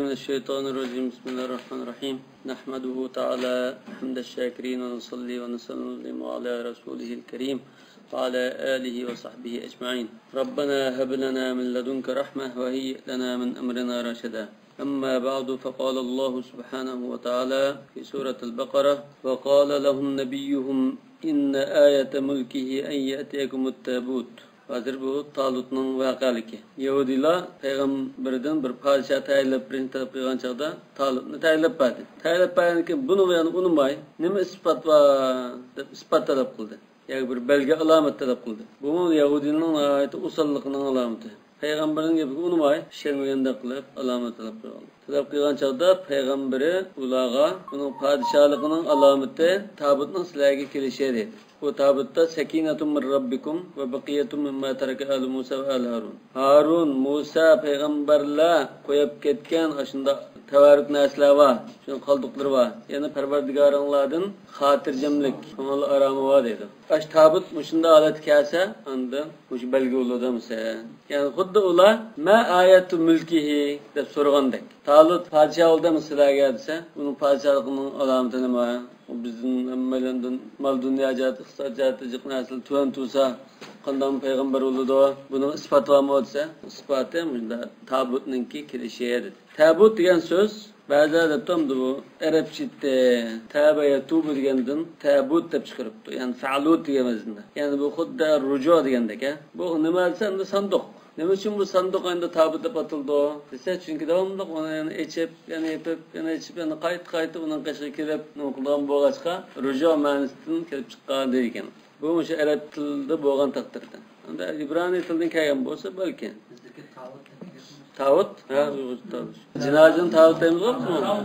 من الشيطان الرجيم. بسم الله الرحمن الرحيم. نحمده تعالى حمد الشاكرين ونصلي ونسلم على رسوله الكريم وعلى آله وصحبه أجمعين. ربنا هب لنا من لدنك رحمة وهيئ لنا من أمرنا رشدا. أما بعد فقال الله سبحانه وتعالى في سورة البقرة: وقال لهم نبيهم إن آية ملكه أن يأتيكم التابوت. Hazır bu Talut'un vakaliki. Yahudiler peygamberden bir padişah tayinlep birinci taraf kıygan çağda Talut'unu tayinlep verdi. Tayinlep verdi ki bunu yani unutmayın. Nime ispat var? İspat talep kıldı. Yani bir belge alamet talep kıldı. Bu Yahudinin ayeti usallıkının alameti. Peygamberin gibi unutmayın. Şengiyende kılıp alamet talep kıldı. Talep kıygan çağda peygamberi ulağa bunun padişahlığının alameti tabutun silahı kilişe dedi. Bu tabutta sekinetum min rabbikum ve bakiyetum mimma tereke al Musa ve al Harun. Harun, Musa peygamberle koyup ketken aşında tevarruk nesler var. Şunun kaldıkları var. Yani perverdigarınlardan hatircemlik, onlarla aramı var dedi. Aş tabut muşunda alet kase andı. Muş belge uladı mısa. Yani xuddi ular ma ayetu mülkihi de sorgandek. Talut padişah oldu mısıra geldiyse bunun padişahlığının alametini mi? Bizim emmelinden mal dünya cahatı, kısa cahatı, cıknasıl, tüven tuğsa, kandan peygamber oldu. Bunun ispatı var mı olsa? İspatı tabutninki kilişeye dedi. Tabut diyen söz, bazıları tamdı bu. Arapçı'da tabaya tubu diyenden tabut da çıkarıptı. Yani fa'lut diyemezdi. Yani bu xudda rucu diyendek. Bu nemazsa da sandık. Ne için bu sandık ayında tabutta batıldı? Dese çünkü devamlı onu yani içip yani yapıp yani içip yani kayıt onun kaşığı kirip noktadan boğaçka rucu manasının kirip çıkan deyken. Bu muşa Arap tilde boğan takdirde. Anda İbrani tilden kaygan bolsa belki. Tavut? Ha, tavut. Cenazenin tavutayımız var mı?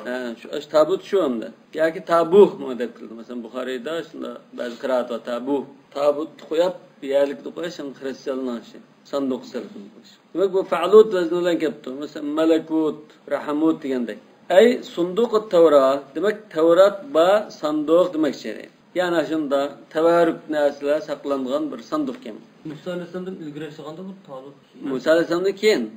Ha, şu tabut şu anda. Ya ki tabuh mu dekildi. Mesela Bukhari'de aslında bazı kıraat var tabuh. Tabut koyup bir yerlikte koyuyorsan Hristiyanlığa şey. Sandık sırtını koyuyor. Demek bu fa'lut veznulan kaptı. Mesela melekut, rahamut diyendek. Ay sunduk Tevrat. Demek Tevrat ba sandık demek şey. Yani aslında tevarruk nesile saklanılan bir sandık gibi. Musa Aleyhisselam'dan ilgili çıkanda bu Talut. Musa Aleyhisselam'da kim?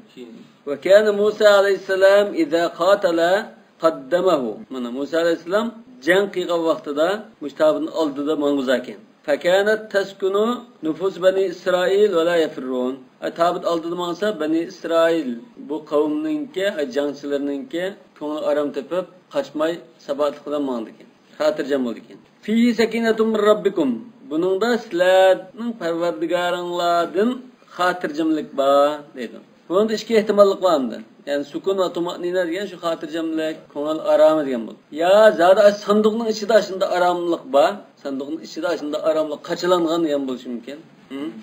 Ve kâne Musa Aleyhisselam izâ kâtala kaddemehu. Musa Aleyhisselam cenk kıyga vaktida müştabının aldıda manguzaken. Fekânet teskunu nüfus Beni İsrail ve la yefirrûn. Tabut aldıda mansa Beni İsrail bu kavmninki, cansılarınki konu aram tepip kaçmay sabatlıkıdan mandıken. Hatırcam olduken. Fî sekinetum min rabbikum. Bunun da sizlerinin perverdigarınlardan hatırcamlık var dedi. Bunun da iki ihtimallik vardı. Yani sukun ve tumanina diyen şu hatırcamlık, konal aramı diyen bu. Ya zaten sandıkın içinde aşında aramlık var. Sandıkın içinde aşında aramlık kaçılangan diyen bu mümkün.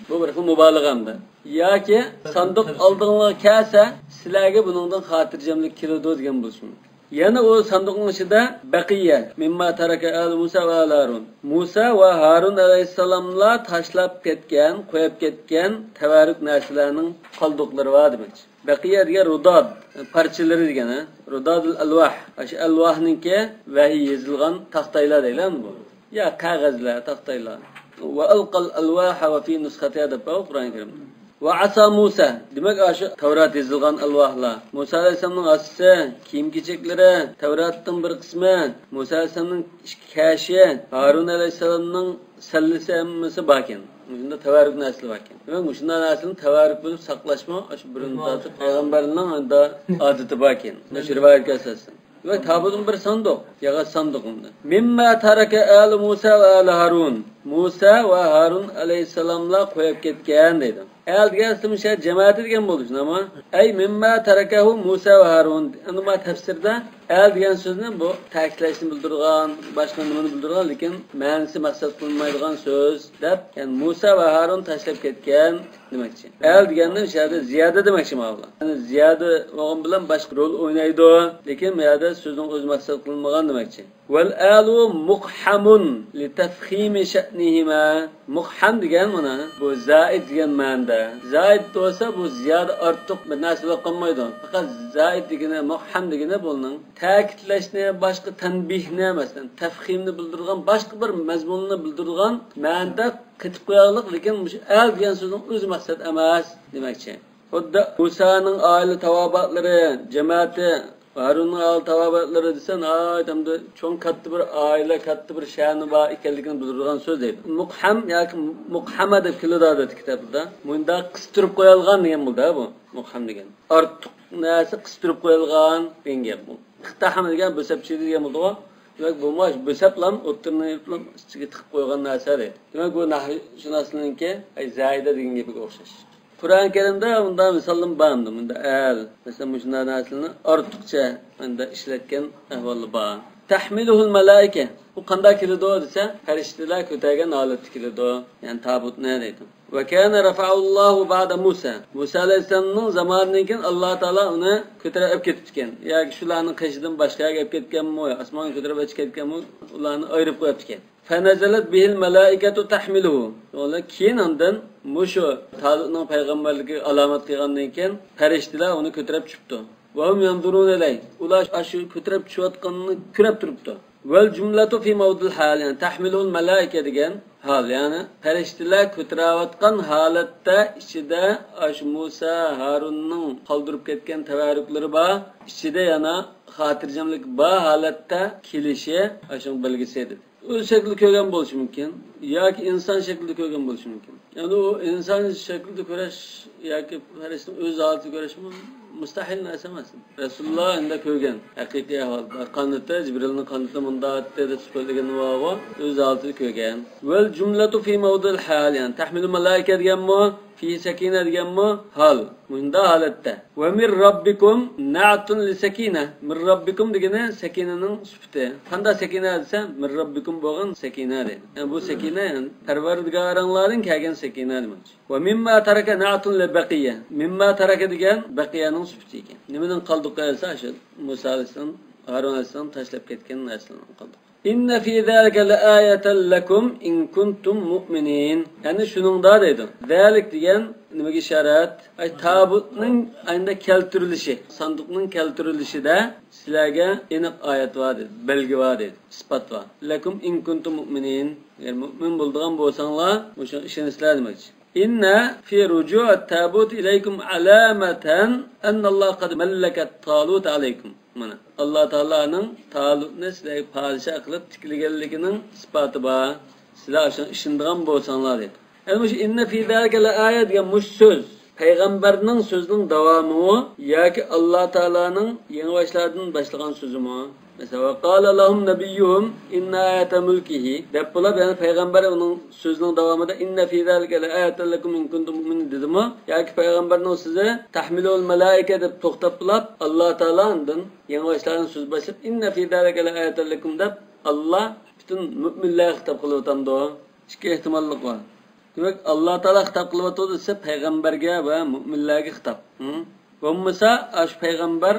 Bu bir mübalağamdı. Ya ki sandık aldığınlığı kese sizlerge bunundan hatırcamlık kilodu diyen bu mümkün. Yani o sandığın içinde bakiye mimma tereke al Musa ve al Harun. Musa ve Harun aleyhisselamla taşlap ketken, koyup ketken tevarruk narsalarının kaldıkları var demek. Bakiye diye rudad, parçaları diyen ha. Rudadul alwah. Aşı alwahninki vahiy yazılgan tahtaylar deylen bu. Ya kağızlar, tahtaylar. Ve alqal alwaha ve fi nuskhataya da bu Kur'an-ı Kerim'de. Ve asa Musa. Demek aşı Tevrat yazılgan alvahla. Musa Aleyhisselam'ın asısı, kiyim keçekleri, Tevrat'ın bir kısmı, Musa Aleyhisselam'ın kaşı, Harun Aleyhisselam'ın sallisi emmesi bakin. Bunda tevarruk nesli bakin. Demek şundan neslinin tevarruk bulup saklaşma, aşı birinin tatı peygamberinin adeti bakin. Şu rivayet esasın. Ve tabutun bir sandık, yağız sandığında. Mimma tereke al Musa ve al Harun. Musa ve Harun Aleyhisselam'la koyup ketken dedim. El gelsin şey cemaati diyen buluşun ama ey mimma terekehu Musa ve Harun. Ama tefsirde el diyen sözünün bu takipleşini bildirgan, başka nimeni bildirgan, lekin manisi maksat kılmaydigan söz dep, yani Musa ve Harun taşlap ketken demekçi. El diyenler şeyde ziyade demekçi mavla. Yani ziyade oğun bilen başka rol oynaydı, lekin meyada sözün öz maksat kılmagan demekçi. Vel alu muqhamun li tefkhimi şe'nihima. Muqham diyen buna bu zaid diyen manda. Zaid de olsa bu ziyade artık bir nasıl kalmaydı. Fakat zaid digine, muqham digine bulunun. Ta'kidleşne, başka tenbihne mesela, tefkhimni bildirgan, başka bir mezmununu bildirgan manda qıtib qoyarlıq, lekin el diyen sözün öz maksat emas demekçi. Xuddi Musa'nın aile tavabatları, cemaati, Harun'un aile tavabatları desen, tamda çoğun kattı bir aile, kattı bir şanı var ekanligini bildirgan söz deydi. Muqham yoki muqhama deb keladi kitobda. Bunda qistirib qo'yilgan degan bo'ldi bu. Muqham degan. Ortiq narsa qistirib qo'yilgan degan gap bu. Iqtaham degan bo'sabchilik degan bo'ldi. Demek bu maş böseplam, oturduğunu yapılam, içine tıkıp koygan narsa değil. Demek bu nahi şunasınınki, zayide dediğin gibi okşaş. Kur'an-ı Kerim'de bunda misalım bağımdı. Bunda mesela bu şunlar nasilini arttıkça işletken ehvallı bağım. Tahmiluhul melaike. Bu kanda kilido dese, periştiler kötegen alet kilido. Yani tabut neredeydi? Ve kâne rafa'ullahu ba'da Musa. Musa Aleyhisselam'ın zamanındayken Allah Teala onu kötürüp ketken. Yani şularının kaşıdan başka yere ketken mi? Asmanın kötürüp ketken mi? Ularını ayırıp koyapken. Fenezelet bihil melaiketu tahmiluhu. Ola keyin ondan muşu Talut'un peygamberliği alamet kılgandayken periştiler onu kötürüp çıktı. Ve hum yanzurun eley. Ular aşı kötürüp çıkatkanını kürep duruptu. Vel cümletu fi mevdil hal. Yani tahmiluhul melaike degen hal. Yani periştiler kötüravatkan halette içinde aş Musa Harun'un kaldırıp ketken tevarrükleri ba içinde yana hatircamlık ba halette kilişi aşın belgesiydi. O şekilde kögen boluşu mümkün. Ya ki insan şeklinde kögen boluşu mümkün. Yani o insan şeklinde köreş ya ki periştin öz altı köreş mi? Müstahil nesemezsin. Resulullah inde kögen. Hakiki ahval. Kanıtı, Cibril'in kanıtı mundahatte de söylediğin vağı öz altı kögen. Vel cümletu fi mevdil hal. Yani tahmilu melaike diyen mi? Fi sekine diyen mi? Hal. Munda halette. Ve min rabbikum na'tun li sekine. Min rabbikum digine sekinenin süpte. Kanda sekine dese min rabbikum boğun sekine deydi. Yani bu sekine yani perverdigarınların kegen sekine demek. Ve mimma taraka na'tun li baqiye. Mimma taraka diyen baqiyenin süpte iken. Nimeden kaldık kayılsa aşağı Musa Aleyhisselam, Harun Aleyhisselam taşlap ketken Aleyhisselam kaldık. İnne fi zalika laayatan lakum in kuntum mu'minin. Yani şunun da dedi. Zalik diyen nimaga işaret? Ay tabutning ayında keltirilişi, sandıkның keltirilişi de sizlarga aniq ayet var dedi. Belgi var dedi. Ispat var. Lakum in kuntum mu'minin. Yani mu'min bo'lgan bo'lsanglar, o'sha ishni sizlar demoqchi. İnne fi rucu'at tabut ilaykum alamatan anna Allah qad mallakat talut alaykum. Mana Allah Teala'nın Talut'ni sizlarga padişah qilib tikilganligining isboti bor. Sizlar o'sha ishindigan bo'lsanglar dedi. Yani bu inne fi zalika laayat degan mush söz Peygamberinin sözünün davamı ya ki Allah Teala'nın yeni başlardan başlayan sözü mü? Mesela qala lahum nabiyyuhum inna ayata mulkihi deb bulab yani peygamber onun sözünün devamında inna fi zalika laayatan lakum in kuntum mu'minin dedi mi? Ya ki peygamberinin size tahmilul melaike deb to'xtab bulab Allah Teala'nın yeni başlardan söz başlayıp inna fi zalika laayatan lakum deb Allah bütün müminlerge hitap qilib o'tamdi. İki ehtimollik var. Demek Allah Teala hitap qilib o'tsa peygamberge ve müminlerge hitap. Bo'lmasa aş peygamber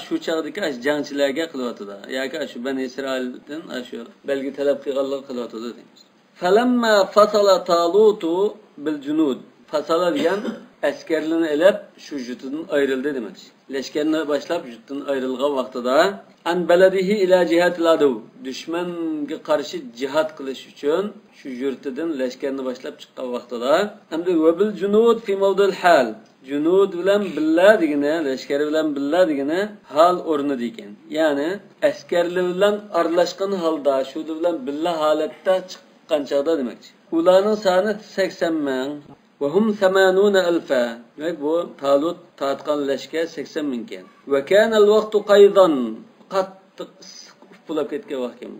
shu chaqdagi jangchilarga qilyotdi. Yoki shu Bani Isroildan shu belgi talab qilganlar qilyotdi deymiz. Falamma fasala Talutu bil junud. Fasala degan askarlarni elab shu jutdan ayrildi demak. Leşkerni başlab jutdan ayrilgan vaqtida an baladihi ila jihatil adu. Düşmanga qarshi jihad qilish uchun shu yurtidan leşkerni başlab chiqqan vaqtida hamda va bil junud fi mawdil hal. Junud bilan billa degine, leşkeri bilan billa degine hal o'rni degan. Ya'ni askarlar bilan aralashgan holda, shu bilan billa holatda chiqqan chaqda demakchi. Ularning soni 80 ming ve hum 80,000. Demek bu Talut tatqan leşker 80 ming ekan. Ve kana al-vaqtu qaydan qattiq bulab ketgan vaqt ekan.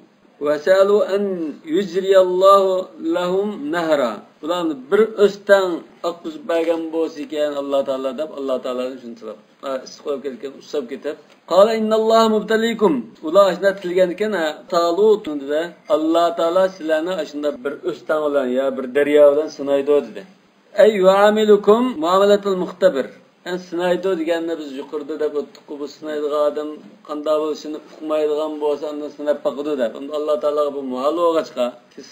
Vesalu an yujriyallahu lahum nahra. Ularni bir o'stan oqizib bergan bo'lsa ekan Alloh taolo deb Alloh taolani tushuntirib. Istiqob ketgan usab ketib. Qala innalloha mubtalikum. Ular shunday tilgan ekan Talut dedi. Alloh taolo sizlarni shunda bir o'stan bilan ya bir daryo bilan sinaydi dedi. Ey yuamilukum muamalatul muxtabir. Yani sinaydi deganni biz yuqorida deb o'tdik. Bu sinaydigan odam qanday bo'lishini uqmaydigan bo'lsa, undan sinab baqidi deb. Alloh taolo bu muhal o'g'achqa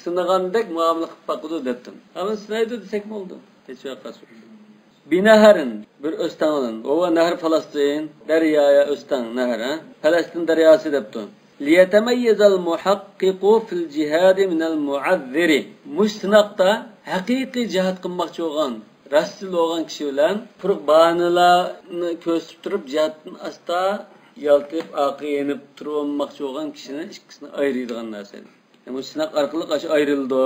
sinagandek muomala qilib baqidi debdim. Ama sinaydi desak bo'ldi. Hech yo'qasi. Binaharin bir o'stan olan. O nahar Falastin, daryoya o'stan nahar, Falastin daryosi debdi. Liyatamayyazal muhaqqiqu fil jihad min al mu'azziri. Musnaqta haqiqiy jihad qilmoqchi bo'lgan rastlı olan kişi bilen quruq bahanalarni ko'rsatib turib jihatdan asta yaltib aqi yenib turib olmoqchi bo'lgan kishini ikkisini ayiradigan narsa. Bu sinaq orqali qashi ayrildi.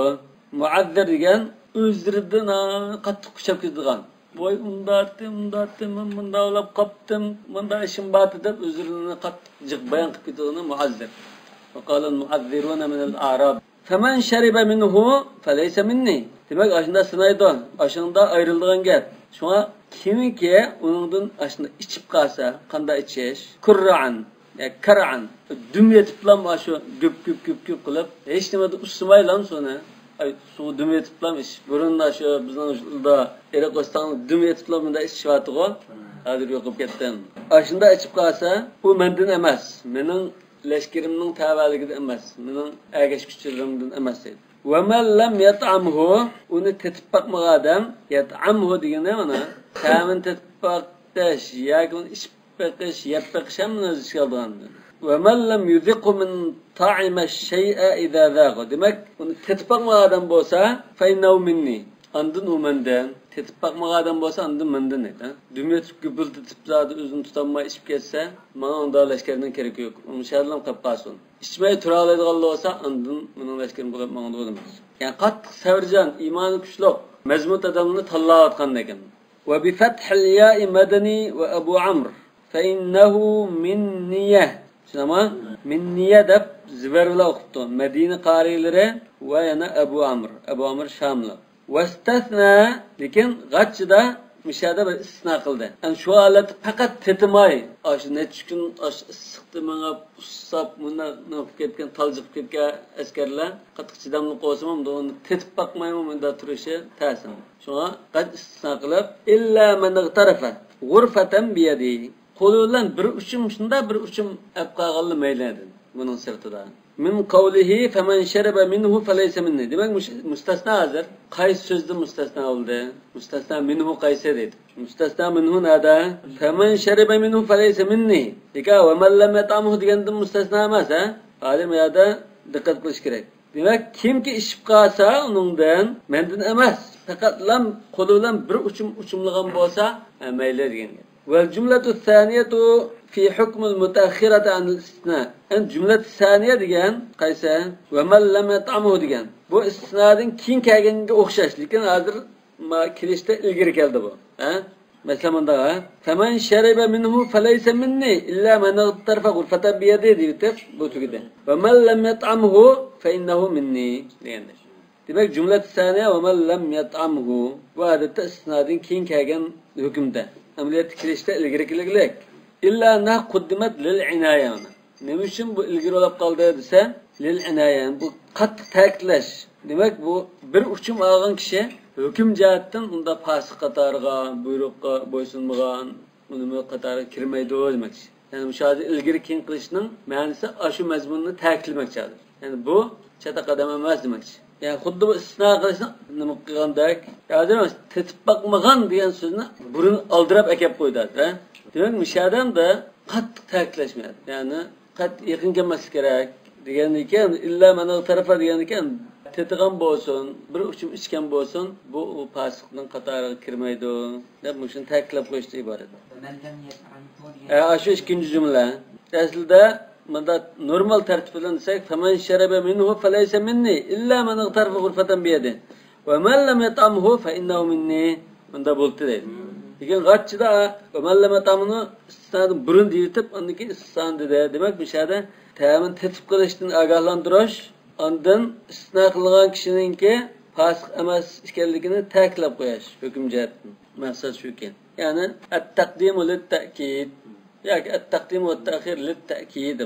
Muazzir degan o'zlaridan qattiq kuchab ketadigan. Boy undatdim, men bunda olib qopdim, bunda ishim bor deb o'zlarini qattiq jiq bayon qilib ketadigan muazzir. وقال المعذرون من الأعراب فمن شرب منه فليس مني. Demek aşında sınaydı, aşında ayrıldığın gap. Şuna kimiki onundan aşında içip kalsa, kanda içeş, kurra'an, kara'an, düm yetiplam aşı güp kılıp, hiç demedi usmaylan sonra, su düm yetiplam iş. Burun aşı bizden da erek ostan düm yetiplam da iş şivatı o. Hadir yokup kettim. Aşında içip kalsa, bu menden emez. Menin leşkerimden təvəliqdə emas. Mənim əgəş küçülərimdən emas deyil. Və mən ləm yət'amhu, onu tetib baxmaq adam, yət'amhu deyəndə mənə, təmin tetib baxdaş, yəqin işib baqish, yəb baxışam mənə zişkaldığandır. Və mən ləm yuziqu min ta'imə şeyə izə zəqı. Demək, onu tetib baxmaq adam bolsa, fəynəv minni. Andın o məndən, tetib baxmaq adam bolsa, andın məndən deyil. Dümyetib gübüldütüb zadı özünü tutanmaya işib geçsə, bana onda leşkerinden gerek yok. Onu şəhərləm qapqasın. İçməyi turalaydıqallı olsa, andın bunun leşkerini bulab bana da olmaz. Yani qattiq səvircan, imanı güçlük, mezmut adamını tallağa atqan ekan. Ve bi fethil ya'i medeni ve Ebu Amr. Fe innehu minniyeh. Şunama, minniyeh dep ziverle okuttu. Medine qarileri ve yana Ebu Amr. Ebu Amr Şamlı. Vestesna, lekin g'achchida mishada bir istisno qildi. Yani şu holatda faqat tetimay, aşı necha kun issiqda menga ussab, bunda nolib ketgan, taljib ketgan askarlar qattiq chidamli qo'ysa ham uni tetib boqmayman, bunda turishi ta'sir. Shunga qat istisno qilib, illa man tarafa g'urfatan bi yadi. Qo'li bilan bir uchum shunda bir uchum olib qolganli maylaydi buning sirtida. Min qawlihi faman shariba minhu falaysa minni. Demak mustasna hazır. Qays sözde mustasna oldu. Mustasna minhu qaysa dedi. Mustasna minhu nada? Faman shariba minhu falaysa minni. Dika ve man lam yat'amhu deganda mustasna emas, ha? Alim yada diqqat qilish kerak. Demak, kimki ishib qolsa, uningdan mendan emas. Faqat lam qo'li bilan bir uchumlagan bo'lsa, mayli degan. Vel cümletu thaniyatu fi hukmul mutaakhirati anil istisna. En cümlet saniye degan qaysa ve man lam yat'amhu degan. Bu istisnodan keyin kelganga o'xshash, lekin hozir kirishda ilgari keldi bu. Ha? Mesela bunda ha. Faman shariba minhu falaysa minni illa man tarfa ghurfatan bi yadihi deb bu tugida. Ve man lam yat'amhu fa innahu minni degandir. Demek cümlet saniye ve man lam yat'amhu bu adette istisnodan keyin kelgan hukmda. Ameliyat kirishda ilgari keliglik. İlla nah quddimat lil inaya. Nima uchun bu ilgari olib qoldi desa, lil inaya. Bu qattiq ta'kidlash. Demak, bu bir uchum olgan kishi hukm jihatdan unda fasiq qatoriga, buyruqqa bo'ysunmagan, uni qatoriga kirmaydi demak. Yani bu shadi ilgari keyin qilishning ma'nosi ashu mazmunni ta'kidlamoqchidir. Yani bu chata qadam emas demakchi. Yani xuddi bu istisno qilishni nima qilgandak, hozir tetib boqmagan degan so'zni burun oldirab akab qo'ydi, ha? Demek müşahedem de qattiq ta'kidlashmaydi. Yani qat yaqin kelmas kerak degan ekan, illa mana tarafa degan ekan, tetigan bo'lsin, bir uchum ichgan bo'lsin, bu fasiqning qatoriga kirmaydi deb shuni ta'kidlab qo'yishda iborat. Shu ikkinchi jumla. Aslida bunda normal tartib bilan desak, faman sharaba minhu falaysa minni illa man tarafa ghurfatan bi yadi. Wa man lam yat'amhu fa innahu minni. Bunda bo'ldi deydi. Lekin g'achchida mallama tamını istisnadan burun deyitib, ondan keyin istisno dedi. Demak, bu yerda ta'min tetib qilishdan ogohlantirish, ondan istisno qilgan kishininki fasiq emas ekanligini ta'kidlab qo'yish hukm jihatdan. Maqsad shu ekan. Ya'ni at-taqdim va lit-ta'kid yoki at-taqdim va at-ta'khir lit-ta'kid.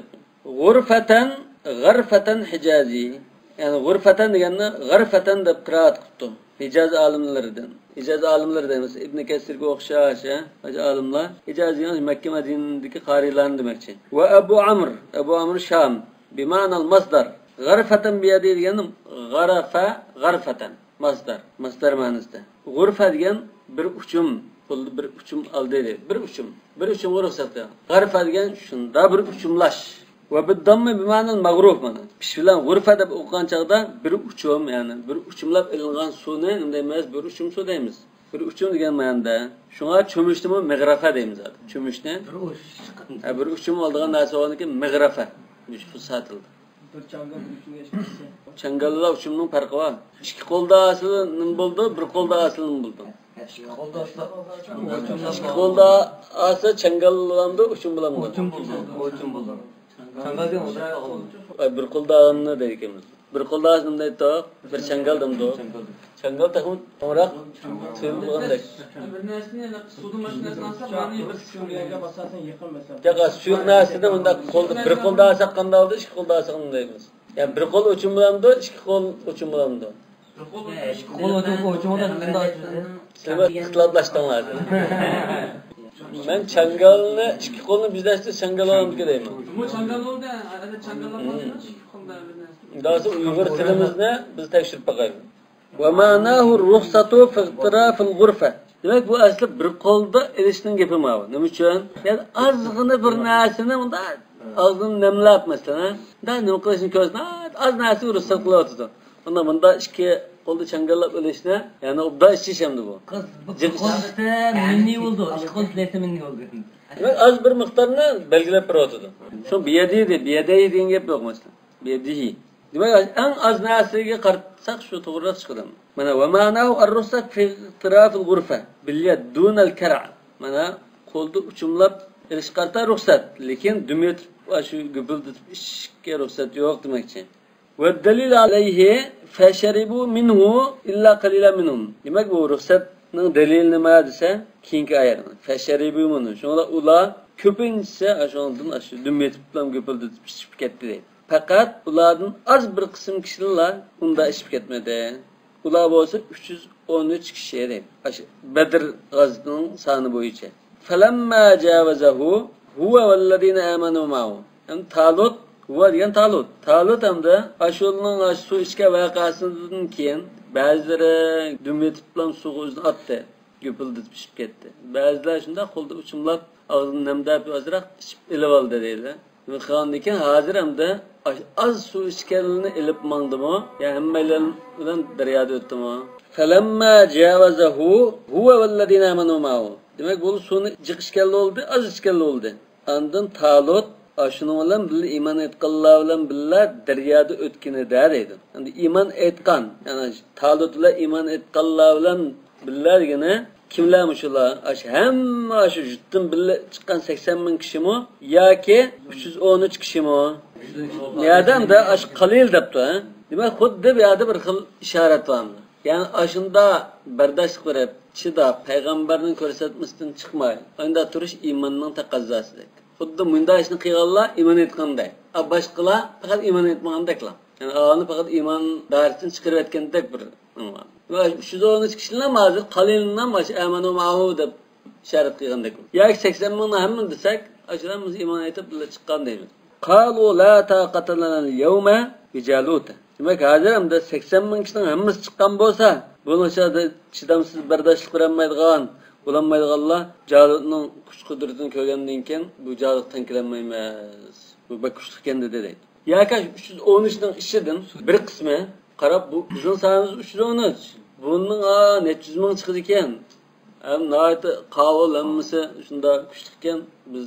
G'urfatan hijazi. Ya'ni g'urfatan deganni g'arfatan deb qiraat qildim. Hicaz alimlaridan. Hicaz alimlaridan mesela İbn Kesir'e o'xshash, alimlar. Hicaz yani Mekke Medine'deki qarilarni demakchi. Ve Ebu Amr Şam bi ma'nal masdar. G'arfatan bi yadi degani g'arfatan masdar. Masdar ma'nosida. G'urfa degan bir uchum, qo'lda bir uchum oldi. Bir uchum ruxsatda. G'arfa degan shunda bir uchumlash. Ve bid-dammi bi ma'nal maghruf mana. Pishbilan g'urfa deb o'qigan chaqda bir uchum, yani bir uchumlab ilingan suvni unday emas, bir uchum suv deymiz. bir uchum degan ma'noda. Shunga cho'mishnimi mig'rafa deymiz zaten. Cho'mishni bir uchum oldigan narsa bo'lganki mig'rafa. Fusat tilda. Bir changal bir uchumga chiqsa. Changalda uchumning farqi bor. Ikki qo'lda asli nima bo'ldi, bir qo'lda asli nima bo'ldi. Ikki qo'lda asli changal bilanmi, uchum bilanmi? Uchum bo'ldi. Changal degan o'zra Bir qo'lda nima deymiz? Bir qo'lda asli nima deydi? Bir changal demdi. Changal taxmin to'g'roq tuyulgandek. bir narsani suvni mashinasini olsa, bani bir suyuqga bosasan yiqilmasa. Jaqa suyuq narsani unda qo'lda bir qo'lda olsak qanday bo'ldi, ikki qo'lda olsak qanday deymiz. Yani bir qo'l uchun bilanmi, ikki qo'l uchun bilanmi? Qo'l uchun Sizlar ixtiloflashdinglar. Men changalni ikki qo'lni bizlashda changal olamdi deyman. Bu changal bo'ldi, ada changallar bor emas, ikki qo'lda bir narsa. Dasi Uyg'ur tilimizni biz tekshirib boqaylik. Va ma'nahu ruxsatu fi iqtirafil ghurfa. Demak bu asli bir qo'lda ilishning gapi ma'vo. Nima uchun? Yani ozg'ina bir narsani unda ozg'in namlab masalan, da nima qilishni ko'rsatma, oz narsa ruxsat qilyapti. Unda bunda ikki qo'lda changallab ilishni, ya'ni obda ishish hamdi bu. Qiz qo'lda minni bo'ldi, ikki qo'l tilasa minni bo'ldi. Demak az bir miqdorni belgilab beryapti. Shu biyadi degan gap yo'q masalan. Biyadihi. Demak eng az narsaga qaratsak shu to'g'riroq chiqadi. Mana va ma'nahu ar-ruxsat fi iqtirafil ghurfa bil yad dun al-kar'. Mana qo'lda uchumlab ilish qarta ruxsat, lekin dumet va shu gubildib ishga ruxsat yo'q demakchi. Va dalil alayhi fasharibu minhu illa qalilan minhum. Demak bu ruxsatning dalili nima desa, keyingi oyat. Fasharibu minhu. Shunda ular ko'pincha ashundan shu dumet bilan gubildib ishib ketdi deydi. Fakat ulardan az bir qism kishilar unda ishib ketmadi. Ular bo'lsa 313 kishi edi. Badr g'azvining soni bo'yicha. Falamma javazahu huwa wallazina amanu ma'ahu. Talut huwa degan Talut. Talut hamda ashulning suv ichgan voqeasidan keyin ba'zilari dumet bilan suvga o'zini otdi. Gupildib pishib ketdi. Ba'zilar shunda qo'lda uchumlab og'zini namdab ozroq ichib ilib oldi deydi. Xondikin hozir hamda az suv ichganini ilib mangdimi? Yani hammalar bilan daryoda o'tdimi? Falamma javazahu huwa wallazina amanu ma'ahu. Demak bu suvni jiqishgan bo'ldi, az ichgan bo'ldi. Andan Talut shuning bilan birga iymon etganlar bilan birga daryoda o'tganida deydi. Endi iymon etgan, ya'ni Talut bilan iymon etganlar bilan birgagina kimlarmi shular? Hamma shu jutdan birga chiqqan 80 ming kishimi yoki 313 kishimi? Niyadamda ash qalil debdi. Demak, xuddi bu yerda bir xil ishorat bor. Ya'ni ashunda bardosh qilib, chidab, payg'ambarning ko'rsatmasidan chiqmay, unda turish iymonning taqozzosidir. Xuddi bunda ishni qilganlar iymon etganday. Boshqalar faqat iymon etmagandeklar. Yani ağını faqat iymon dairasidan chiqarib aytgandek bir. Va 313 kishilar hozir qalilidan bosh amanu ma'hu deb ishorat qilgandek. Yoki 80 mingni hamma desak, ashuramiz iymon etib birga chiqqan deymiz. Qalu la taqata lana al-yawma bi Jalut. Demak, hozir hamda 80 ming kishining hammasi chiqqan bo'lsa, bunishada chidamsiz bardoshlik ko'rolmaydigan, bo'lolmaydiganlar Jalutning kuch-qudratini ko'rgandan keyin bu Jalutdan kelinmaymiz. Bu bak kuchli ekan dedi. Yoki 313 ning ishidan bir qismi qarab bu bizning sonimiz 313. Bunning necha yuz ming chiqdi ekan. Nayta qavul hammasi shunda kuchli ekan. Biz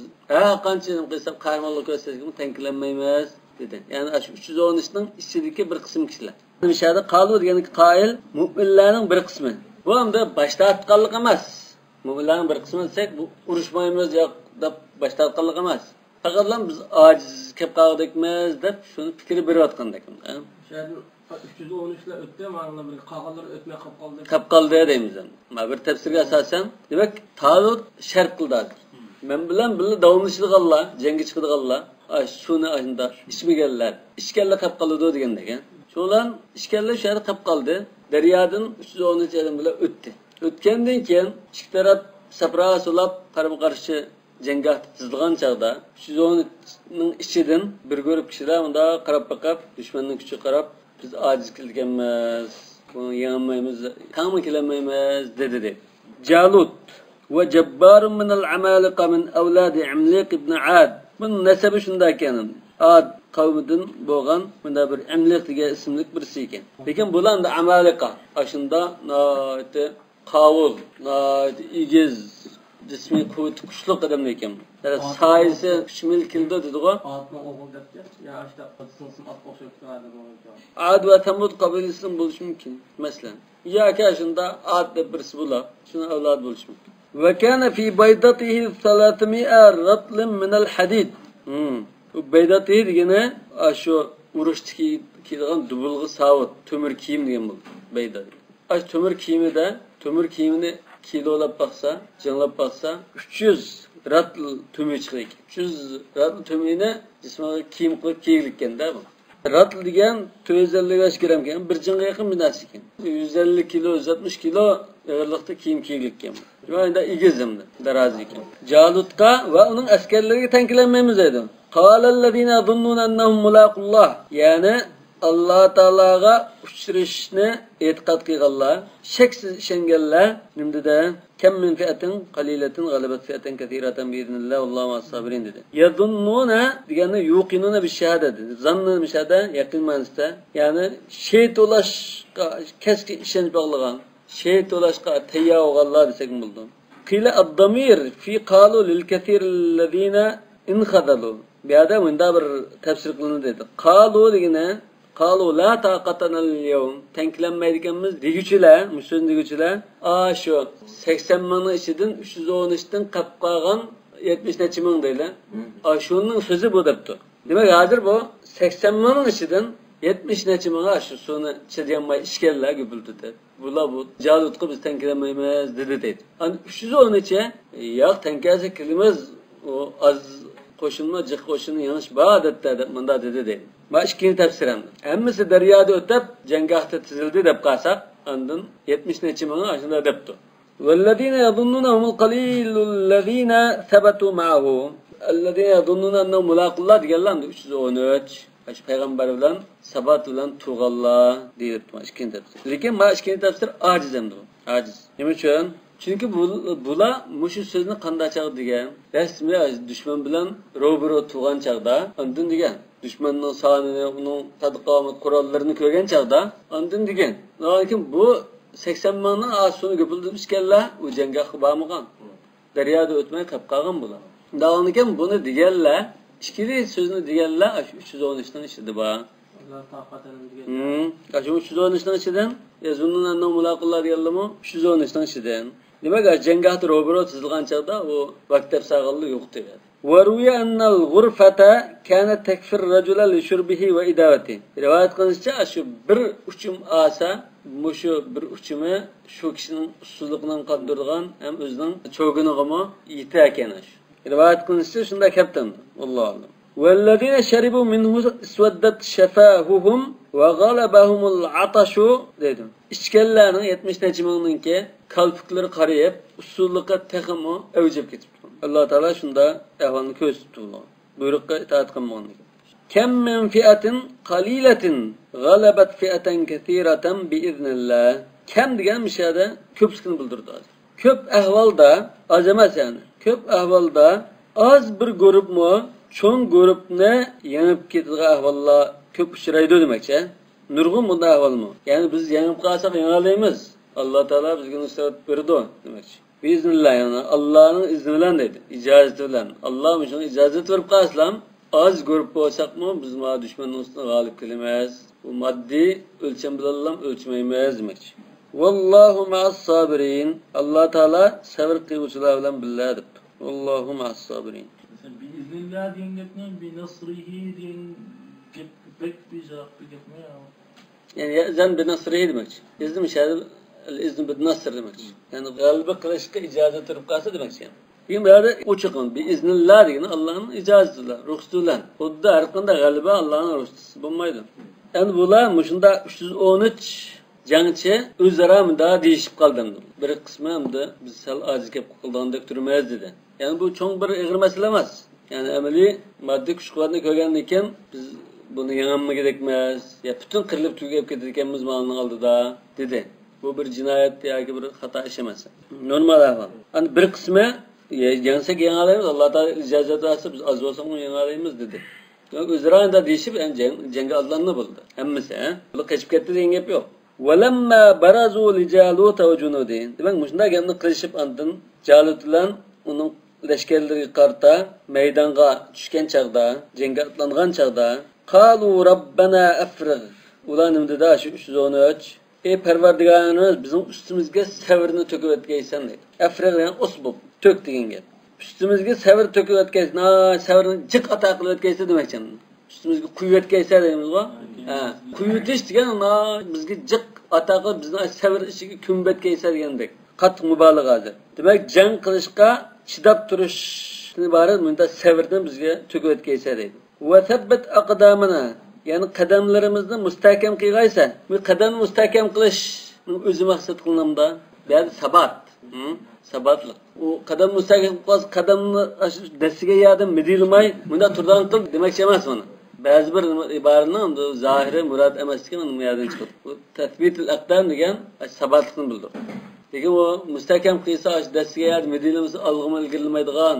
qancha qilsam qarmonlik ko'rsatsak tankilanmaymiz dedi. Ya'ni shu 313 ning ichidagi bir qism kishilar. Nimashada qalu degani qoil mu'minlarning bir qismi. Bu hamda boshda atqanlik emas. Mu'minlarning bir qismi desak bu urushmaymiz yo'q deb boshda atqanlik emas. Faqat biz ojiz kelib qoldikmiz deb shuni fikri berayotgandek. Shaydan 313 lar o'tdi, mana bir qog'ozlar o'tmay qolib qoldi. Qolib qoldi deymiz. Mana bir tafsirga asosan, demak, Talut shart qildi. Men bilan birga davomlashadiganlar, jangga chiqadiganlar, shuni ashunda ichmaganlar, ichganlar qolib qoldi degandek. Shular ichganlar shu yerda qolib qoldi. Daryodan 313 adam bilan o'tdi. O'tgandan keyin ikki taraf safra sulab qarama-qarshi jangga tizilgan chaqda 313 ning ichidan bir guruh kishilar unda qarab baqab, dushmanning kuchi qarab, biz ojiz kelganmiz, buni yengolmaymiz, qanmi kelolmaymiz dedi. Jalut va jabbarun min al-amaliqa min awlad Amliq ibn Ad. Bunun nasabi shunda ekan. Ad qavmidan bo'lgan bunda bir Amliq degan ismli birisi ekan. Lekin bular da Amaliqa. Ashunda qavul, igiz, jismiy quvvati kuchli odam ekan. Sayisi 3 mil keldi dedi-ku. Atma o'g'il debdi. Ya işte qilsin at o'xshab turadi bu. Ad va Samud qabilasidan bo'lishi mumkin. Masalan, yoki shunda Ad deb birisi bo'ladi. Shuni avlod bo'lishi mumkin. Va kana fi baydatihi 300 ratlin min al-hadid. Bu baydatihi degani shu urushdagi kiydigan dubulg'i savut, temir kiyim degan bo'ldi. Baydat. Ash temir kiyimida, temir kiyimini kilolab baksa, canlab baksa 300 ratl tümü çıkıyor. 300 ratl tümüne cismani kiyim qilib kiyilgan da bu. Ratl degan 455 gram ekan, bir cınga yaqin bir narsa ekan. 150 kilo, 160 kilo og'irlikda kiyim kiyilgan. Shunda igizimdi, darazi ekan. Jalutga va uning askarlariga tankilanmaymiz dedi. Qalallazina zunnuna annahum mulaqullah. Yani Allah Ta'alaga uçurishni e'tiqod qilganlar, shaksiz ishonganlar, nimda kam min fi'atin qalilatin g'alabat fi'atan kathiratan bi'idnillah vallahu as-sabirin dedi. Yadunnuna degani yuqinuna bi shahada dedi. Zanni bi shahada yaqin ma'nosida, ya'ni shay to'lashga keskin ishonch bog'lagan, shay to'lashga tayyor bo'lganlar desak bo'ldi. Qila ad-damir fi qalu lil kathir alladhina inkhadalu. Bu yerda bunda bir tafsir qilindi dedi. Qalu degani qalu la taqatana al-yawm tanklanmaydiganmiz deguchilar, musulmon deguchilar, shu 80 mingning ichidan 313 dan qolib qolgan 70 necha ming deylar. Shuning so'zi bu debdi. Demak, hozir bu 80 mingning ichidan 70 necha ming shu soni chidayolmay ishganlar gupildi. Bular bu jalutga biz tanklanmaymiz dedi. Ani 313 yo'q tankasi kilimiz o az qo'shinma jiq qo'shini yanish ba'datda deb munda dedi. Ma ikkinchi tafsirim. Hammasi daryoda o'tib, janggohda tizildi deb qalsak, andin 70 necha ming ashunda debdi. Vallazina yadunnunahumul qalilul ladina thabatu ma'ahu. Allazina yadunnuna annahum mulaqullah deganlar 313. Ash payg'ambar bilan sabat bilan tug'anlar deyapti ikkinchi tafsir. Lekin ma ikkinchi tafsir ojizimdi. Ojiz. Nima uchun? Çünkü bular mushu so'zni qanday chaq degan, rasmiy dushman bilan ro'baro tug'an chaqda, andin degan. Düşmanning sonini, uning tadqiqot qurollarini ko'rgan chaqda, andin degan. Lekin bu 80 mingning asini gupildirishganlar, u jangga bormagan. Daryoda o'tmay qolib qolgan bular. Davomlikan buni deganlar, ikkili so'zni deganlar 313 dan ishidi bor. Allah taqatini degan. Shu 313 dan ishidan, yazunnunna mulaqullar deganlarmi 313 dan ishidan. Demak, janggohda ro'baro tizilgan chaqda u vaqtlar sag'illik yo'q dedi. وروي أن الغرفة كانت تكفي الرجل لشربه وإداوته. رواية قنصة şu bir uçum asa, şu bir uçumu şu kişinin usulluğundan kaldırgan hem özünün çoğunu gama yiteken aş. Rivayet qilinishicha shunda kaptan. Alloh alam. Vallazina sharibu minhu iswaddat shafahuhum va ghalabahumul atashu dedim. İchganlarning 70 necha mingninki kalpiklari qarayib, usulliqqa texmo avjib ketibdi. Alloh taolo shunda ahvolni ko'rsatdi. Buyruqqa itoat qilmoqni. Kam min fi'atin qalilatin ghalabat fi'atan kathiratan biiznillah. Kam degan mishada ko'pligini bildirdi. Ko'p ahvolda az emas yani. Ko'p ahvolda az bir guruhmi cho'ng guruhni yengib ketadigan ahvollar ko'p uchraydi demakchi. Nurg'un bunday ahvolmi? Ya'ni biz yengib qolsak yengalaymiz. Alloh taolo bizga nusrat berdi demakchi. Biiznillah yani Allohning izni bilan dedi, ijozati bilan. Alloh shuni ijozat berib qolsam, az guruh bo'lsakmi biz ma dushmanning ustidan g'olib kelamiz. Bu moddiy o'lcham bilan o'lchmaymiz demakchi. Vallahu ma'as sabirin. Alloh taolo sabr qiluvchilar bilan birga debdi. Vallahu ma'as sabirin. Biiznillah dengapni binasrihi deng pek bizoq gapmi? Yani zan binasrihi demakchi. İzni mishadi al-izn bin-nasr demakchi. Yani g'alaba qilishga ijozat berib qolsa demakchi. Keyin bu yerda ochiqin biiznillah degani Allohning ijozati bilan, ruxsati bilan. Xuddi har qanday g'alaba Allohning ruxsati bo'lmaydi. Endi bular shunda 313 jangchi o'zaro munda deyishib qoldim. Bir qismi hamda biz sal ojiz gap qilgandek turmaymiz dedi. Yani bu cho'ng bir ig'ir masala emas. Yani amaliy moddiy kuch-quvvatni ko'rgandan keyin biz buni yengolmaganmiz, ya butun qirilib tugab ketadiganmiz malning oldida dedi. Bu bir jinoyat yoki bir xato ish emas. Normal ahvol. Ani bir qismi yengsak yengalaymiz, Alloh taolo ijozat bersa biz az bo'lsa uni yengalaymiz dedi. O'zaro da deyishib jangga otlanib bo'ldi. Hammasi, bular qochib ketdi degan gap yo'q. وَلَمَّا بَرَزُوا لِجَالُوتَ وَجُنُودِهِ demek muşunda gemni qilishib andın Jalut bilan uning lashkarlariga qarta maydonga tushgan chaqda, jangga atlangan chaqda qalu robbana afrigh ular nima dedi shu 313 ey Parvardigorimiz bizning ustimizga savrni to'kib o'tkaysan dedi. Afrigh degan usbub to'k degan gap. Ustimizga savr to'kib o'tkaysan, savrni jiq ata qilib o'tkaysan demakchi. Ustimizga quyib o'tkaysan deymiz-ku. Quyitish degan bizga jiq ata qilib bizni savr ichiga ko'mib o'tkaysan degandek. Qattiq mubolag'a hozir. Demak, jang qilishga chidab turishni iborat bunda savrdan bizga to'kib o'tkaysan deydi. Va sabbat aqdamana ya'ni qadamlarimizni mustahkam qilgaysa, bu qadamni mustahkam qilish o'zi maqsad qilinamda. Ya'ni sabat. Sabatlik. U qadam mustahkam qilsa qadamni dastiga yordam midilmay, bunda turdan qil demakchi emas buni. Ba'zi bir iboraning zohiri murod emasligini uni yerdan chiqadi. Bu tathbitul aqdam degan sabatlikni bildiradi. Lekin o mustahkam qilsa dastiga yardım edilmesi alg'ima ilgirilmaydigan,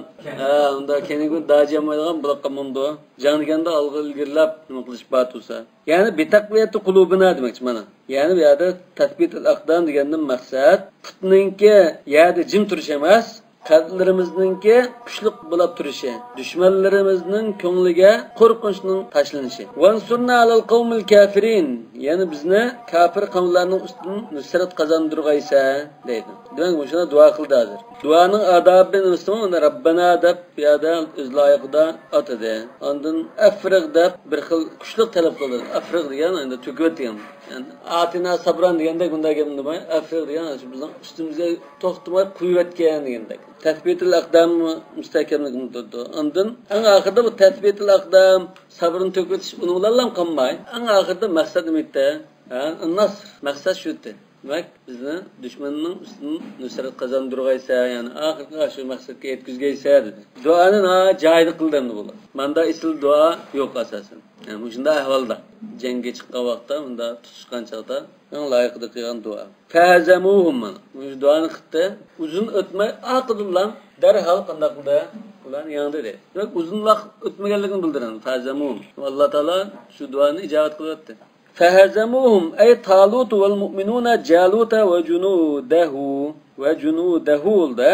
unda kelingu dajamaydigan buloqqa mumdu. Janganda alg'il ilgirlab nima qilish batulsa. Ya'ni bitaqviyati qulubina demakchi mana. Ya'ni bu yerda tasbitul aqdam degandan maqsad qitninki yerda jim turish emas, qalblarimizninki kuchli bo'lib turishi, dushmanlarimizning ko'ngliga qo'rqinchning tashlanishi. Vansurna alal qawmil kafirin, ya'ni bizni kafir qavmlarning ustidan nusrat qozondirg'aysa deydi. Demak, bu shuna duo qildi hozir. Duoning adabini musulmon Rabbana deb yada o'z loyiqida atadi. Ondan afriq deb bir xil kuchli talab qildi. Afriq degan endi to'kib degan. Yani atina sabran deganda bunday gap nima? Afriq degan bizning ustimizga to'xtamay quyib o'tgan degandek. Tasbitul aqdam mustahkamligini tutdi. Ondan eng oxirida bu tasbitul aqdam sabrni to'kitish uni bilan qolmay, eng oxirida maqsad nimada? Nasr, maqsad shudir. Demak, bizni dushmanning ustidan nusrat qozondirg'aysa, ya'ni oxirgi shu maqsadga yetkazgaysa dedi. Duoni joyida qildimdi bular. Menda isl duo yo'q asosan. Yani shunday ahvolda jangga chiqqan vaqtda bunda tutishgan chaqda eng loyiqida qilgan duo. Fazamuhum mana. Bu duoni qildi. Uzun o'tmay aqidillan darhol qanday qildi? Ular yangdi dedi. Demak, uzun vaqt o'tmaganligini bildiradi. Fazamuhum. Alloh taolo shu duoni ijobat qildi. فهزموهم أي طالوت والمؤمنون جالوت وجنوده ده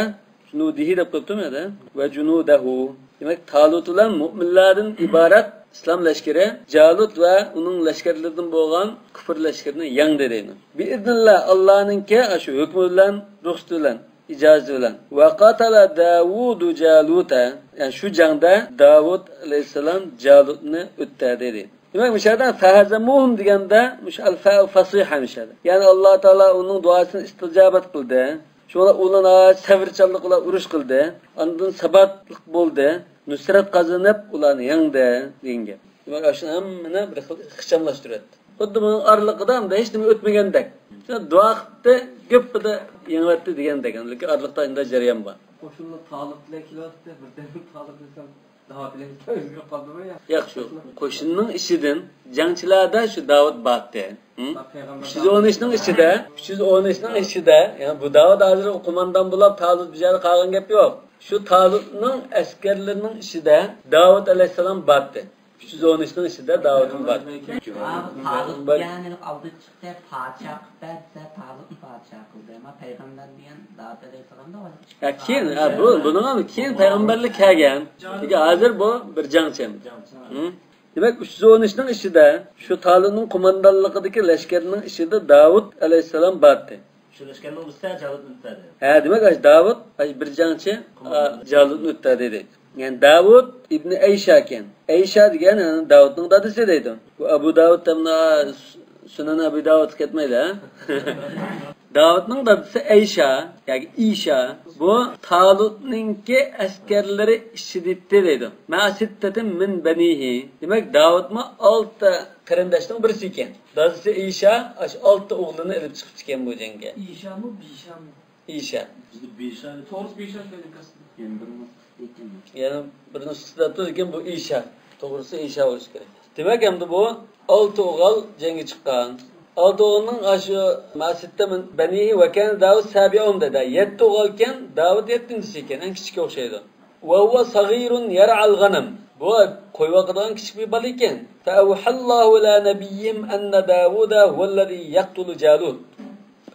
junudihi deb qo'yibdim ya va junudahu. Demak, Talut bilan mu'minlardan iborat islom lashkari Jalut va uning lashkarlaridan bo'lgan kufr lashkarini yangdi deydi. Biiznillah Allohninki shu hukmi bilan, ruxsati bilan, ijozati bilan. Va qatala Davud Jaluta. Yani shu jangda Davud alayhisalom Jalutni o'tdi dedi. Demek müşahede fehazemuhum deganda mush al-fa fasiha müşahede. Yani Allah Teala onun duasını isticabat kıldı. Şuna ulana sevirçallık ular uruş kıldı. Ondan sabatlık buldu. Nusrat kazanıp ularni yangdi denge. Demek aşın hemmine bir xichamlaştırdı. Xuddi bunun arlıqdan da hiç nima o'tmagandek. Şuna dua qildi, ko'pida yangilatdi degandek. Lekin arlıqda inda jarayon bor. Qo'shilni Taliblar keladi, birdan Talib desam daha bilen qoldi ya. Yo'q, shu qo'shinning ishidan jangchilarda shu Davud batdi. 313ning ichida, yani bu Davud hozir qo'mondan bo'lib Talut bijari qolgan gap yo'q. Shu Talutning askarlarining ichida Davud alayhisalom batdi. 313ning ichida Davudning batdi. Talut yani aldı çıktı padişah da Talut padişah kıldı ama peygamber diyen Davud alayhisalom da var. Ya keyin bunun keyin payg'ambarlik kelgan. Lekin hozir bu bir jangchi. Demek 313ning ichida shu Talutning qo'mondonligidagi lashkarning ichida Davud alayhisalom batdi. Shu lashkarning ustida Jalut o'tadi. Demek Davud bir jangchi Jalutni o'tadi dedi. Yani Davud ibn Aysha ekan. Aysha degan Davudning dadasi deydi. Bu Abu Davud tamna Sunan Abu Davud ketmaydi, ha? Davudning dadasi Aysha, yani Isha, bu Talutninki askarlari ishiditdi deydi. Ma'sittatin min banihi. Demak, Davudma 6 qarindoshning birisi ekan. Dadasi Isha, 6 o'g'lini olib chiqib chiqqan bu jangga. İşa mı, Bişa mı? Isha. Bizda Bishani To'g'ri Bişa kelimasi. Yani bir nusxada turgan bu Isha. To'g'risi Isha bo'lishi kerak. Demak, endi bu 6 o'g'il jangga chiqqan. 6 o'g'ilning shu Ma'sitta min banihi va kan Davud sabi'un dedi. 7 o'g'il ekan, Davud 7-chi ekan, eng kichik o'xshaydi. Va huwa saghirun yar'al ghanam. Bu qo'yvaqadan kichik bir bola ekan. Fa'uhallahu la nabiyyim anna Davuda huvallazi yaqtulu Jalut.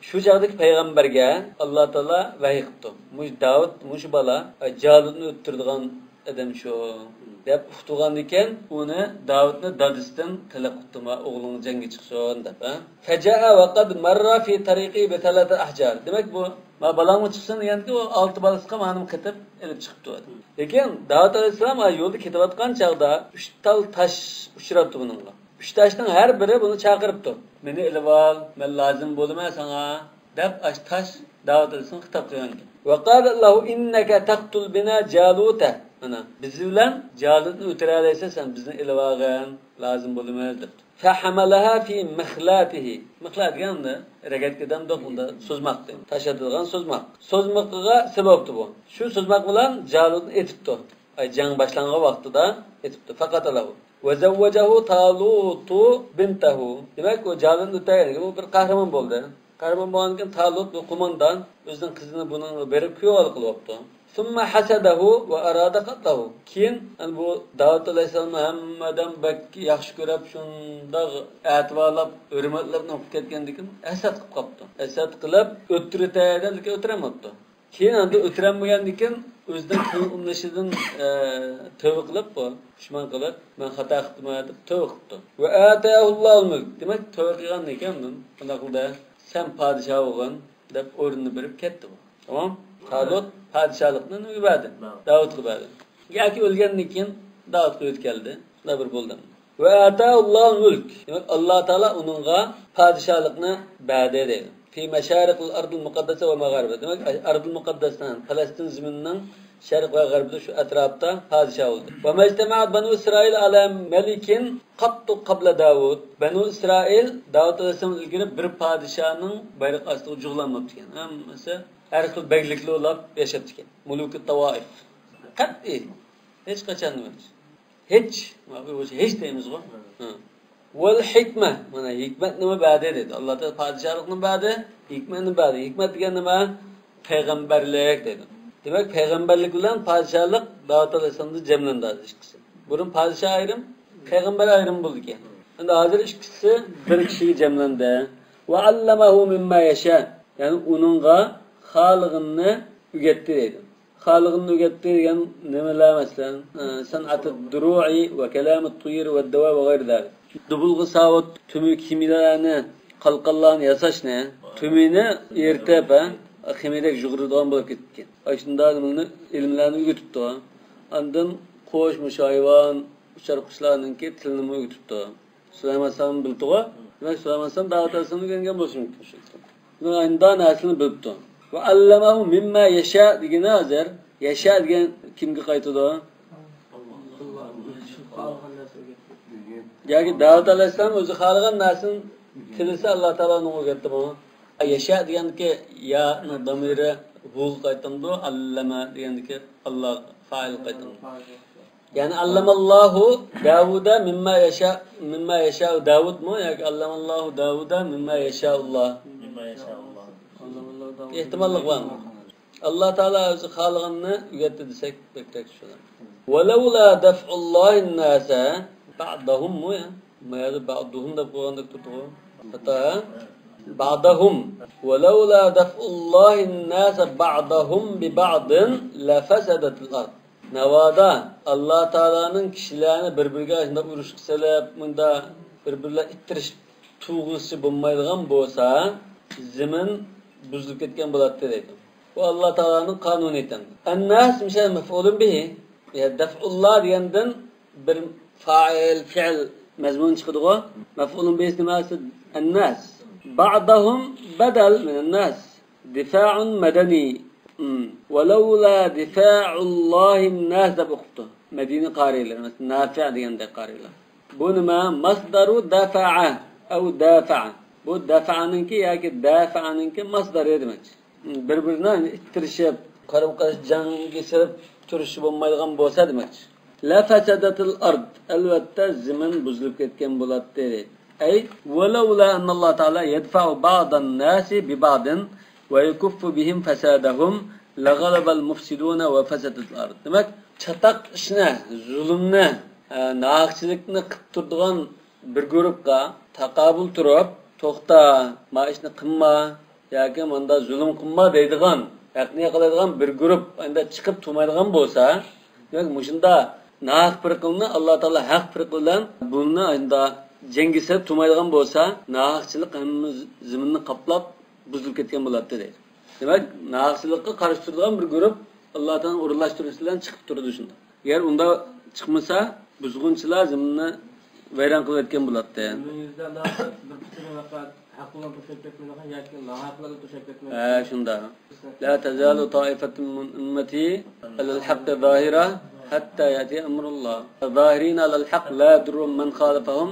Shu chaqdagi payg'ambarga Alloh taolo vahiy qildi. Mush Davud, mush bola Jalutni o'ttirdigan adam shu deb uqtirgan ekan, uni Davudni dadisidan talab qildi, o'g'ling jangga chiqsin deb. Faja'a va qad marra fi tariqi bi talata ahjar. Demak bu balamga chiqsin deganda u 6 balasiga ma'lum qilib elib chiqibdi. Lekin Davud alayhisalom yo'lda ketayotgan chaqda 3 tal tosh uchrabdi buningga. 3 toshning har biri buni chaqiribdi. Meni ilib ol, men lozim bo'lma sana deb tosh Davud alayhisalom xitob qilgan. Va qala lahu innaka taqtul bina Jaluta. Ana biz bilan Jalutni o'tiralaysan, sen bizni ilib olgan, lozim bo'lmaydi deb. Fahamalaha fi mikhlatihi. Mixlat deganda ragatkadan do'qunda so'zmoqdi. Tashadigan so'zmoq. So'zmoqqa sababdi bu. Shu so'zmoq bilan Jalutni etibdi. Jang boshlangan vaqtida etibdi. Faqat alahu. Va zawwajahu Talutu bintahu. Demak, o Jalutni o'taydi. Bu bir qahramon bo'ldi. Qahramon bo'lgan Talut bu qo'mondan o'zining qizini buning berib kuyov qilyapti. Summa hasadahu va arada qatlahu. Keyin bu Davud alayhisalom hammadan bakki yaxshi ko'rib, shunda a'tiborlab, hurmatlab o'qib ketgandikin, asad qilib qopti. Asad qilib o'tirataydan lekin o'tiramabdi. Keyin endi o'tiranmagandikin, o'zidan umlashidan tavba qilib, dushman qilib, men xato qildim deb tavba qildi. Va atahullohul mulk. Demak, tavba qilgan ekan, bunda qildi. Sen podshoh bo'lgin deb o'rnini berib ketdi bu. Tamam? Talut podshohlikni uybadi. Davud qiladi. Yoki o'lgandan keyin Davudga o'tkaldi. Shunda bir bo'ldi. Va atahullohul mulk. Demak, Alloh taolo uningga podshohlikni berdi dedi. Fi mashariqil ardil muqaddasa va mag'aribi. Demak, ardil muqaddasdan Falastin zaminining sharq va g'arbida shu atrofda podshoh bo'ldi. Va majtama'at banu Isroil ala malikin qattu qabla Davud. Banu Isroil Davud alayhisalom ilgari bir podshohning bayroq ostida jug'lanmabdi ekan. Hammasi har xil beglikli bo'lib yashabdi ekan. Muluk at-Tavoif. Qat'i hech qachon emas. Hech deymiz-ku. Wal hikma, mana hikmat nima ba'da dedi. Alloh taolo podshohlikni ba'da, hikmatni ba'da. Hikmat degan nima? Payg'ambarlik dedi. Demak, payg'ambarlik bilan podshohlik Davud alayhisalomning jamlandi ikkisi. Burun podshoh ayrim, payg'ambar ayrim bo'ldi ekan. Endi hozir ikkisi bir kishiga jamlandi. Va allamahu mimma yasha. Ya'ni uningga xalqini o'rgatdi dedi. Xalqini o'rgatdi degan nimalar masalan, san'atid duru'i va kalamut tuyr va dawa va g'ayrilar. Dubulg'i savut tumi kimiyalarni, qalqonlarni yasashni, tumini ertib, ximiyadagi jug'ridan bo'lib ketgan. Shunday ilmlarni o'rgatibdi. Andan qo'sh mushayvon, uchar qushlarninki tilini o'rgatibdi. Sulaymon sam bildi-ku. Demak, Sulaymon sam Davud alayhisalomga kelgan bo'lishi mumkin shu. Buni andan aslini bilibdi. Va allamahu mimma yasha degan hozir yasha degan kimga qaytadi? Yoki Davud alayhisalom o'zi xohlagan narsani tilisa Alloh taoloning o'rgatdi bu. Yasha deganki ya damiri bu qaytandi, allama deganki Alloh fa'il qaytandi. Ya'ni allamallohu Davuda mimma yasha Davudmi yoki allamallohu Davuda mimma yasha Allah. Ehtimollik bormi? Alloh taolo o'zi xohlaganini o'rgatdi desak, bekrak tushadi. Walavla daf'ullohin nasa ba'dahum ya. Mayli ba'dahum deb qo'ygandik turdi. Xato. Ba'dahum. Walavla daf'ullohin nasa ba'dahum bi ba'din la fasadatil ard. Navada Alloh taolaning kishilarni bir-biriga shunday urush qilsalar, bunda bir-birlar ittirish tuyg'usi bo'lmaydigan bo'lsa, zamin buzilib ketgan bo'ladi dedi. Bu Alloh taolaning qonuniyati. An-nas misal maf'ulun bihi. Ya daf'ullah degandan bir fa'il, fi'l mazmun chiqadi-ku. Maf'ulun bihi nimasi? An-nas. Ba'dahum badal min an-nas. Difa'un madani. Walawla difa'ullahi an-nas deb o'qibdi. Madina qarilar, Nafi' deganda qarilar. Bu nima? Masdaru dafa'a aw dafa'a. Bu dafa'ninki yoki dafa'ninki masdari demak. Bir-birini ittirishib, qarab-qarash jangga sirib turishi bo'lmaydigan bo'lsa demak. La fasadatil ard. Albatta zamin buzilib ketgan bo'ladi dedi. Ay walawla anna Alloh taala yadfa'u ba'dan nasi bi ba'din va yakuffu bihim fasadahum la ghalaba al mufsiduna wa fasadatil ard. Demak, çatak ishni, zulmni, naqchilikni qilib turadigan bir guruhga taqabul turib, to'xta, ma ishni qilma yoki menda zulm qilma deydigan, haqni qiladigan bir guruh endi chiqib turmaydigan bo'lsa, yoki mushunda naq firqilni Alloh taolo haq firq bilan buni endi jangisa turmaydigan bo'lsa, naqchilik hamma zaminni qoplab buzilib ketgan bo'ladi deydi. Demak, naqchilikqa qarshi turadigan bir guruh Allohdan o'rinlashtirish bilan chiqib turdi shunda. Agar unda chiqmasa, buzg'unchilar zaminni vayron qilib ketgan bo'ladi. Shunda. La tazalu ta'ifatun min ummati alal haqq zahira hatta yati amrullah. Zahirin alal haqq la yadurru man khalafahum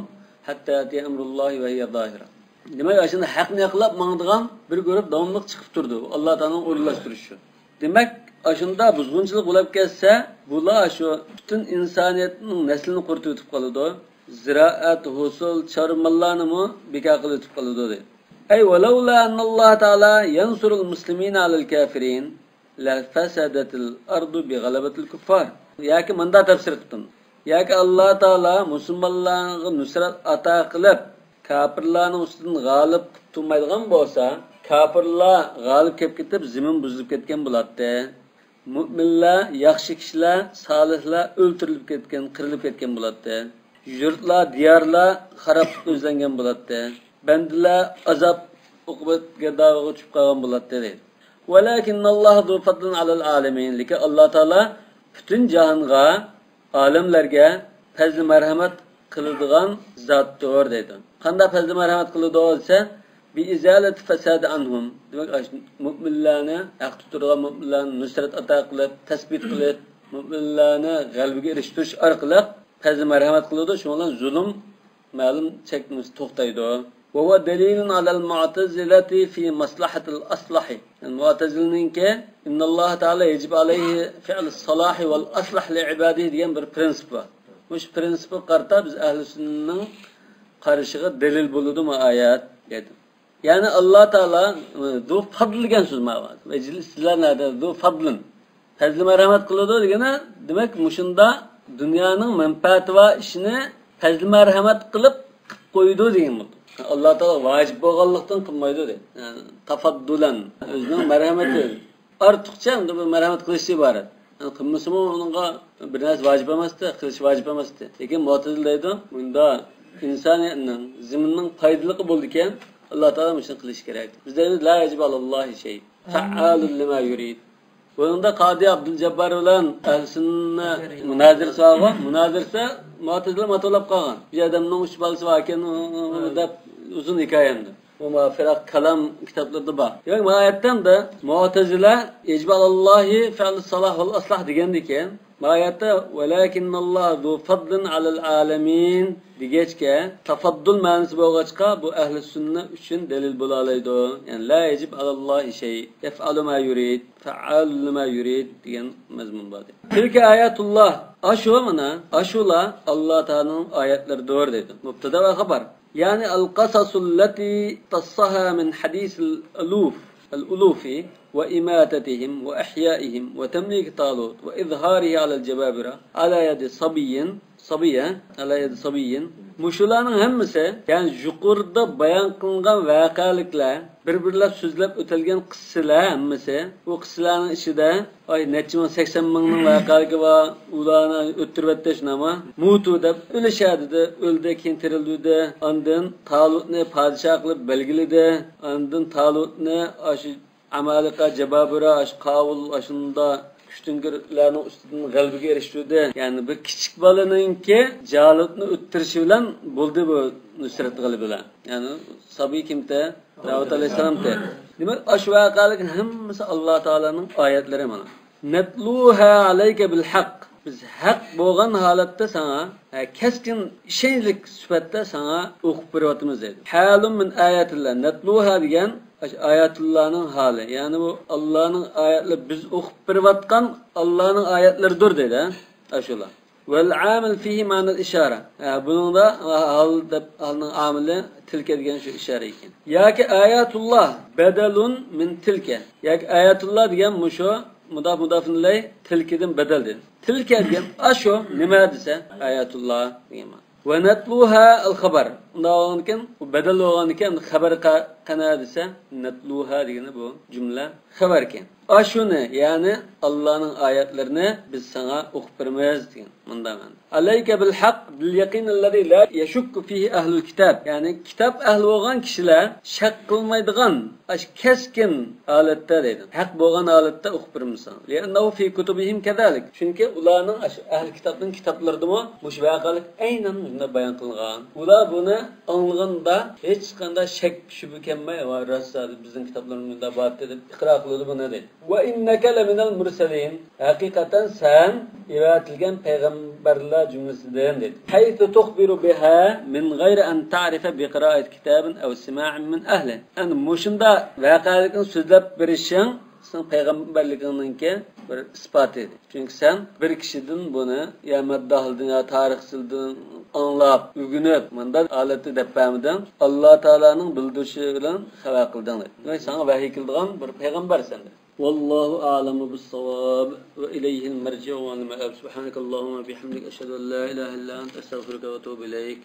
hatta yati amrullah va hiya zahira. Demak, shunda haqni aqlab mangdigan bir guruh davomli chiqib turdi. Alloh taoloning o'rinlashtirishi. Demak, shunda buzg'unchilik bo'lib ketsa, bular shu butun insoniyatning naslini quritib o'tib qoladi. Ziraat, husul, chormallarni bekor qilib o'tib qoladi deydi. Ay walawla anna Alloh taala yansurul muslimina alal kafirin la fasadatil ardu bi g'alabatil kuffar. Yoki menda tafsir qildim. Yoki Alloh taala musulmonlarga nusrat ato qilib, kafirlarning ustidan g'olib turmaydigan bo'lsa, kafirlar g'olib kelib ketib, zamin buzilib ketgan bo'ladi. Mu'minlar, yaxshi kishilar, solihlar o'ltirilib ketgan, qirilib ketgan bo'ladi. Yurtlar, diyorlar xaroblikka o'zlangan bo'ladi. Bandalar azob uqubatga da'voga tushib qolgan bo'ladi deydi. Walakinnallohu zu fadlin alal alamin. Lekin Alloh taolo butun jahonga, olamlarga fazl marhamat qiladigan zotdir deydi. Qanday fazl marhamat qiladi desa, bi izalati fasad anhum. Demak, mu'minlarni haq tuturgan mu'minlarni nusrat ato qilib, tasbit qilib, mu'minlarni g'alabaga erishtirish orqali fazl marhamat qiladi. Shundan zulm ma'lum chekimiz to'xtaydi. Wa huwa dalilun alal mu'tazilati fi maslahatil aslahi. Mu'taziliningki innalloh taala yajib alayhi fi'l salahi wal aslah li ibadihi degan bir prinsip bor. Mush prinsipga qarata biz ahli sunnatning qarashiga dalil bo'ladi bu oyat dedi. Ya'ni Alloh taala du fadl degan so'z ma'lum. Sizlarlarda du fadlin. Fazl marhamat qiladi degani, demak mushunda dunyoning manfaati va ishini fazl marhamat qilib qo'ydi degan bo'ldi. Alloh taolo vojib bo'lganlikdan qilmaydi dedi. Yani tafaddulan o'zining marhamati ortiqcha unda bir marhamat qilishga iborat. Yani qilmasimi uningga bir narsa vojib emasdi, qilish vojib emasdi. Lekin mu'tazil deydi, bunda insoniyatning zaminning foydaligi bo'ldi ekan, Alloh taolo shuni qilish kerak. Biz deymiz la yajib alallohi shay. Fa'alul lima yurid. Bunda Qadi Abduljabbor bilan ahli-sunna munozir sahaba, munozirsa mu'tazila matolab qolgan. Bir odamning uch balasi bor ekan, deb uzun hikoyamdi. Bu ma'firat kalam kitoblarda bor. Yo'q, bu oyatdan da mu'tazila ijbalallohi fi'l salah val aslah degandikan, bu oyatda valakinnallohu zu fadlin alal alamin degechga tafaddul ma'nosi bo'lg'achqa bu ahli sunna uchun dalil bo'la oladi. Ya'ni la yajib alallohi shay, yaf'alu ma yurid, fa'alu lima yurid degan mazmun bor. Tilka ayatulloh. Ashu mana, ashula Alloh taolaning oyatlaridir dedi. Mubtada va xabar. Yani القصص التي تصها من حديث الألوف وإماتتهم وإحيائهم وتمليك طالوت وإظهاره على الجبابرة على يد صبي Muşularning hammasi, yani yuqorida bayon qilingan voqealiklar, bir-birlab so'zlab o'tilgan qissalar hammasi, bu qissalarning ichida necha 80 mingning voqealigi va ularni o'ttirib o'tishni mutu deb o'lishadi, o'ldi, keyin tirildi, ondan Talutni podshoh qilib belgiladi, ondan Talutni aşı Amalika, Jababura, Qavul, ashunda kuchtingirlarning ustidan g'alabaga erishdi. Ya'ni bir kichik bolaninki Jalutni o'ttirishi bilan bo'ldi bu nusrat g'alabalar. Ya'ni Sabiy kimda? Davud alayhisalomda. Demak, shu voqealar hammasi Alloh taolaning oyatlari mana. Natluha alayka bil haqq. Biz haq bo'lgan holatda sana keskin ishonchlik sifatda sana o'qib beryapmiz dedi. Halum min ayatillah. Natluha degan ayatullahning hali. Ya'ni bu Allohning oyatlari biz o'qib berayotgan Allohning oyatlaridir dedi. Ashula. Vel amil fihi ma'nal ishara. Buningda hal deb halning amili tilka degan shu ishara ekan. Yoki ayatullah badalun min tilka. Yoki ayatullah degan musho mudafun ilay tilkidin bedeldi. Tilka degan asho nima desa ayatullah degan. Ve netluha al-haber. Ondan keyin bedel olgan ekan xabar qana desa netluha degani bu cümle xabar ekan. Aşunu yani Allah'ın ayetlerini biz sana o'qib beramiz degan. Bundan. Alayka bil haq bil yaqin allazi la yashukku fihi ahlul kitab. Yani kitap ahli bo'lgan kishilar shak qilmaydigan keskin holatda deydi. Haq bo'lgan holatda o'qib beramisan. Li'annahu fi kutubihim kadalik. Chunki ularning ahli kitobning kitoblarida mush vaqalik aynan bunda bayon qilingan. Ular buni anlaganda hech qanday shak shubha kelmay va rosa bizning kitoblarimizda bor deb iqro qiladi buni deydi. Ve inneke leminel murselin. Hakikaten sen ibatilgen peygamberler cümlesinden dedi. Haythu tuhbiru biha min gayri en ta'rife bi qiraat kitabin ev sima'in min ahli. Yani muşunda vakalikin sözlep verişin sen peygamberliğinki bir ispat edi. Çünkü sen bir kişiden bunu ya meddahildin ya tarihsildin anlap, ügünüp, manda aleti deppamiden Allah Teala'nın bildirişi bilen haber kıldın. Yani sana vahiy kıldıgan bir peygamber sendir. والله أعلم بالصواب وإليه المرجع والمآب سبحانك اللهم وبحمدك أشهد أن لا إله إلا أنت أستغفرك وأتوب إليك